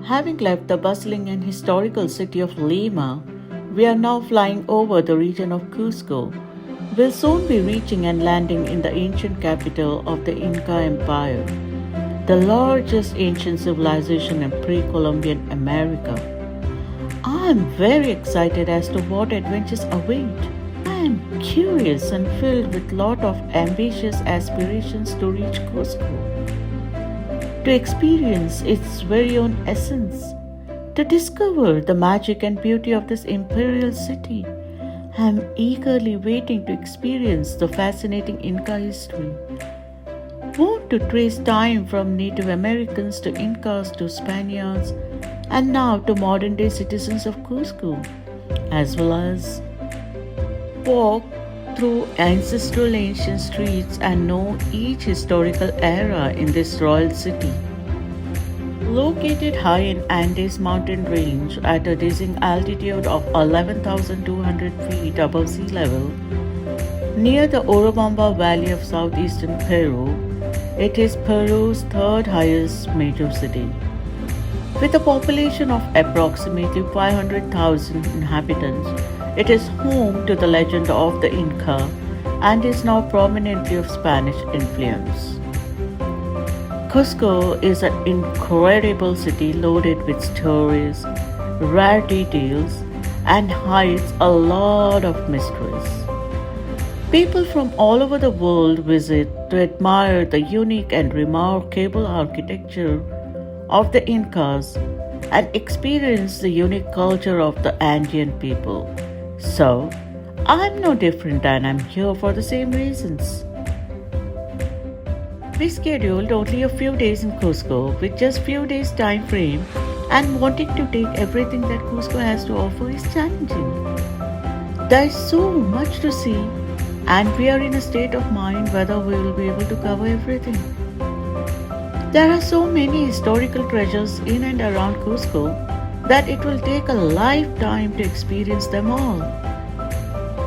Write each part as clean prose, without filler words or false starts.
Having left the bustling and historical city of Lima, we are now flying over the region of Cusco. We'll soon be reaching and landing in the ancient capital of the Inca Empire, the largest ancient civilization in pre Columbian America. I'm very excited as to what adventures await. I am curious and filled with lot of ambitious aspirations to reach Cusco, to experience its very own essence, to discover the magic and beauty of this imperial city. I am eagerly waiting to experience the fascinating Inca history. Want to trace time from Native Americans to Incas to Spaniards and now to modern day citizens of Cusco, as well as walk through ancestral ancient streets and know each historical era in this royal city. Located high in Andes mountain range at a dizzying altitude of 11,200 feet above sea level, near the Urubamba Valley of southeastern Peru, it is Peru's third highest major city. With a population of approximately 500,000 inhabitants, it is home to the legend of the Inca and is now prominently of Spanish influence. Cusco is an incredible city loaded with stories, rare details, and hides a lot of mysteries. People from all over the world visit to admire the unique and remarkable architecture of the Incas and experience the unique culture of the Andean people. So, I'm no different and I'm here for the same reasons. We scheduled only a few days in Cusco with just few days time frame, and wanting to take everything that Cusco has to offer is challenging. There is so much to see and we are in a state of mind whether we will be able to cover everything. There are so many historical treasures in and around Cusco that it will take a lifetime to experience them all.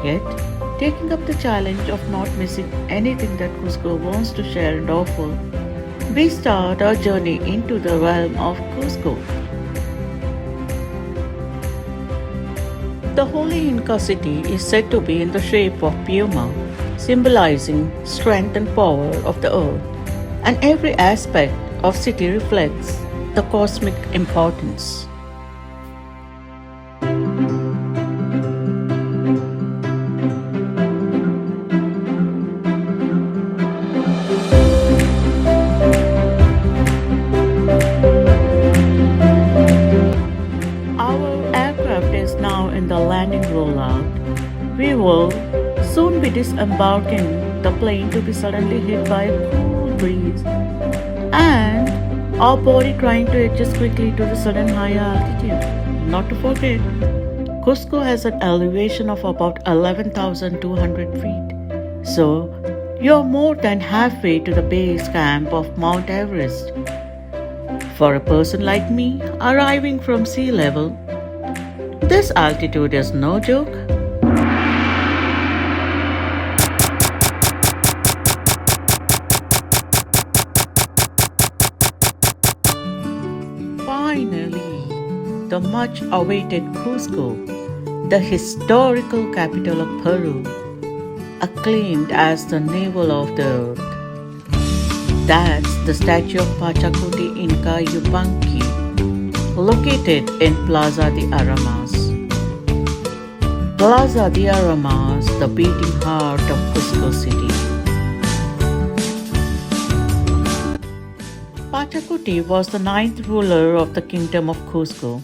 Yet, taking up the challenge of not missing anything that Cusco wants to share and offer, we start our journey into the realm of Cusco. The holy Inca city is said to be in the shape of Puma, symbolizing strength and power of the earth, and every aspect of city reflects the cosmic importance. We will soon be disembarking the plane to be suddenly hit by a cool breeze and our body trying to adjust quickly to the sudden higher altitude. Not to forget, Cusco has an elevation of about 11,200 feet. So, you're more than halfway to the base camp of Mount Everest. For a person like me, arriving from sea level, this altitude is no joke. Finally, the much awaited Cusco, the historical capital of Peru, acclaimed as the navel of the earth. That's the statue of Pachacuti Inca Yupanqui, located in Plaza de Armas. Plaza de Armas, the beating heart of Cusco City. Pachacuti was the ninth ruler of the Kingdom of Cusco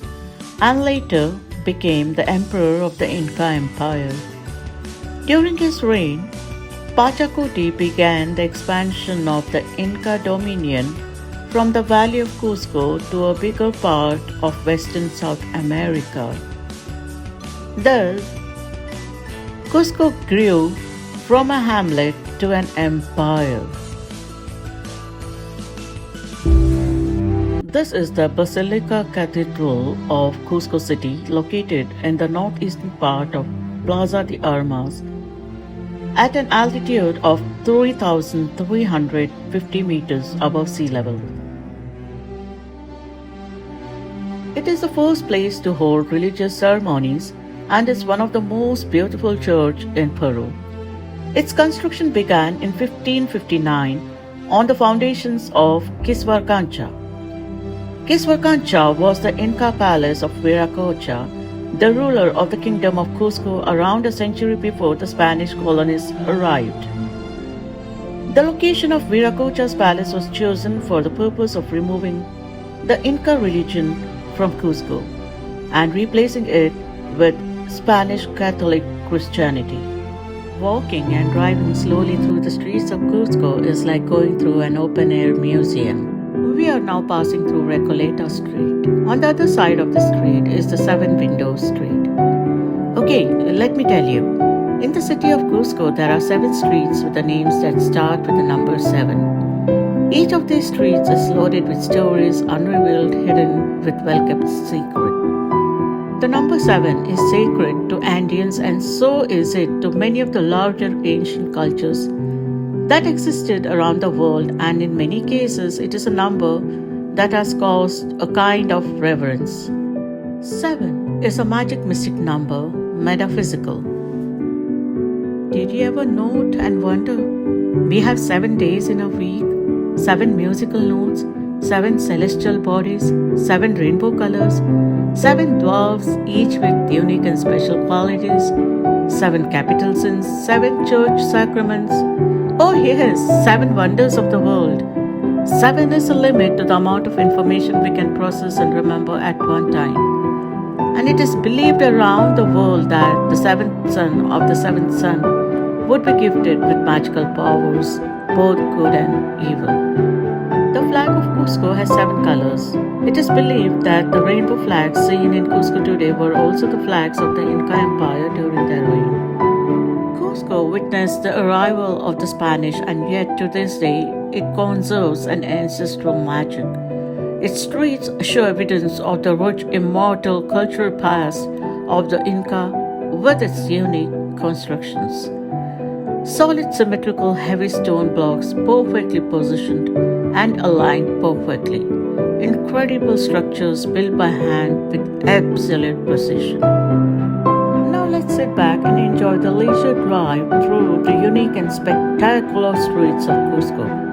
and later became the emperor of the Inca Empire. During his reign, Pachacuti began the expansion of the Inca dominion from the valley of Cusco to a bigger part of western South America. Thus, Cusco grew from a hamlet to an empire. This is the Basilica Cathedral of Cusco City, located in the northeastern part of Plaza de Armas at an altitude of 3,350 meters above sea level. It is the first place to hold religious ceremonies and is one of the most beautiful churches in Peru. Its construction began in 1559 on the foundations of Quisvarcancha. Quisvarcancha was the Inca palace of Viracocha, the ruler of the kingdom of Cusco around a century before the Spanish colonists arrived. The location of Viracocha's palace was chosen for the purpose of removing the Inca religion from Cusco and replacing it with Spanish Catholic Christianity. Walking and driving slowly through the streets of Cusco is like going through an open-air museum. We are now passing through Recoleta Street. On the other side of the street is the Seven Windows Street. Okay, let me tell you. In the city of Cusco, there are 7 streets with the names that start with the number 7. Each of these streets is loaded with stories unrevealed, hidden with well-kept secrets. The number 7 is sacred to Andeans and so is it to many of the larger ancient cultures that existed around the world, and in many cases it is a number that has caused a kind of reverence. 7 is a magic mystic number, metaphysical. Did you ever note and wonder? We have 7 days in a week, 7 musical notes, 7 celestial bodies, 7 rainbow colors, 7 dwarfs, each with unique and special qualities, 7 capital sins, 7 church sacraments. Oh yes, 7 wonders of the world. 7 is the limit to the amount of information we can process and remember at one time. And it is believed around the world that the 7th son of the 7th son would be gifted with magical powers, both good and evil. The flag of Cusco has 7 colors. It is believed that the rainbow flags seen in Cusco today were also the flags of the Inca Empire during their reign. Cusco witnessed the arrival of the Spanish, and yet to this day it conserves an ancestral magic. Its streets show evidence of the rich immortal cultural past of the Inca with its unique constructions. Solid symmetrical heavy stone blocks perfectly positioned and aligned perfectly. Incredible structures built by hand with absolute precision. Now let's sit back and enjoy the leisure drive through the unique and spectacular streets of Cusco.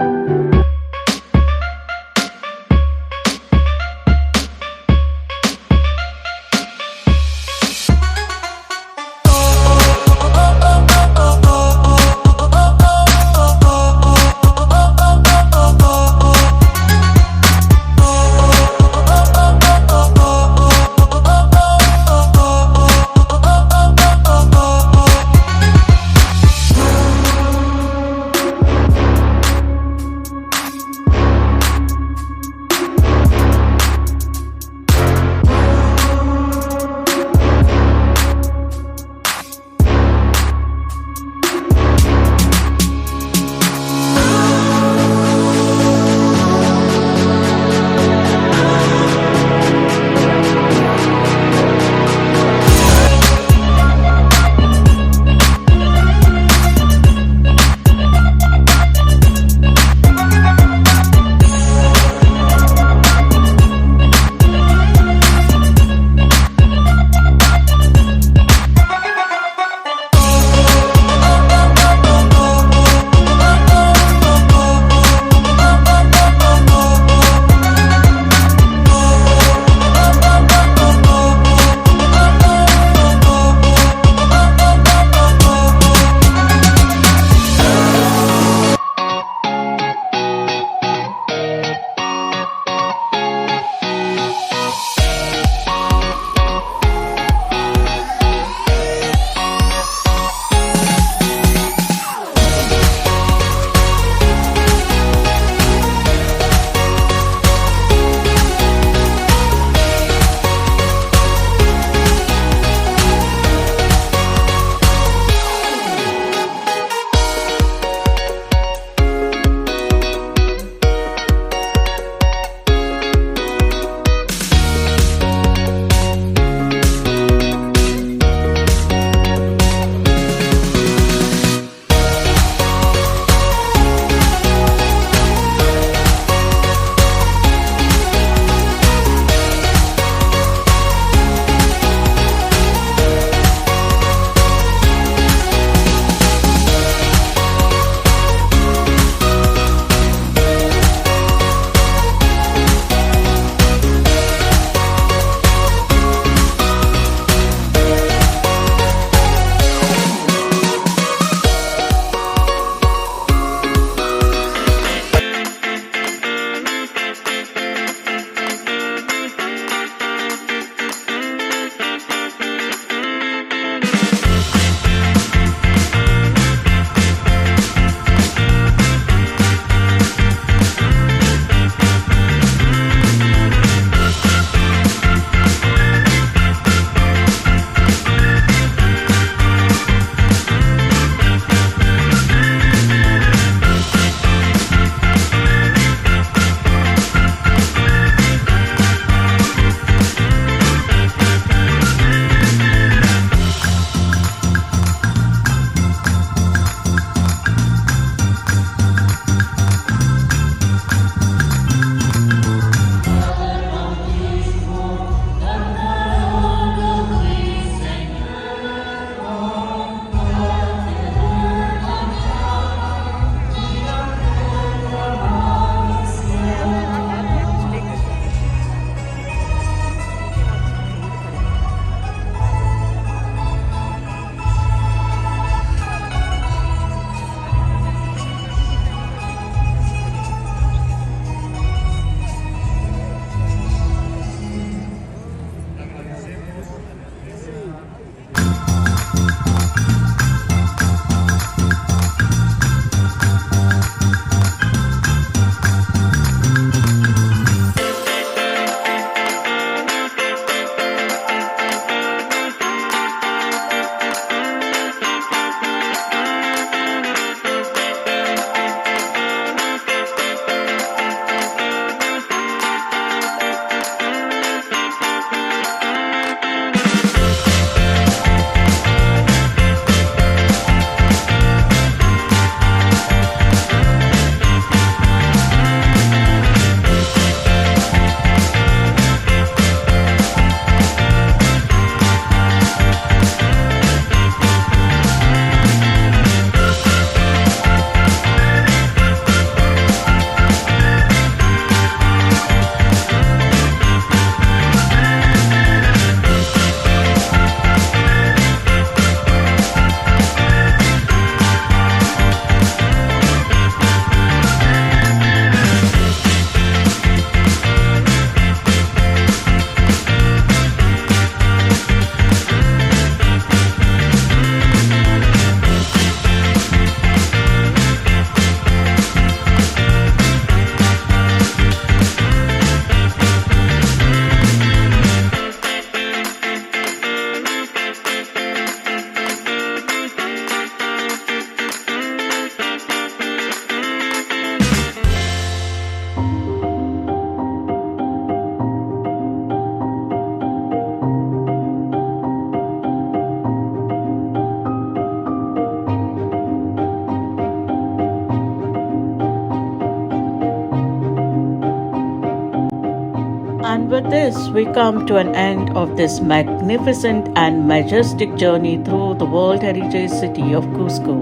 And with this, we come to an end of this magnificent and majestic journey through the World Heritage City of Cusco.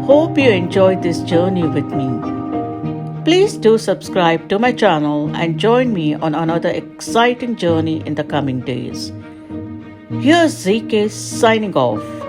Hope you enjoyed this journey with me. Please do subscribe to my channel and join me on another exciting journey in the coming days. Here's ZK signing off.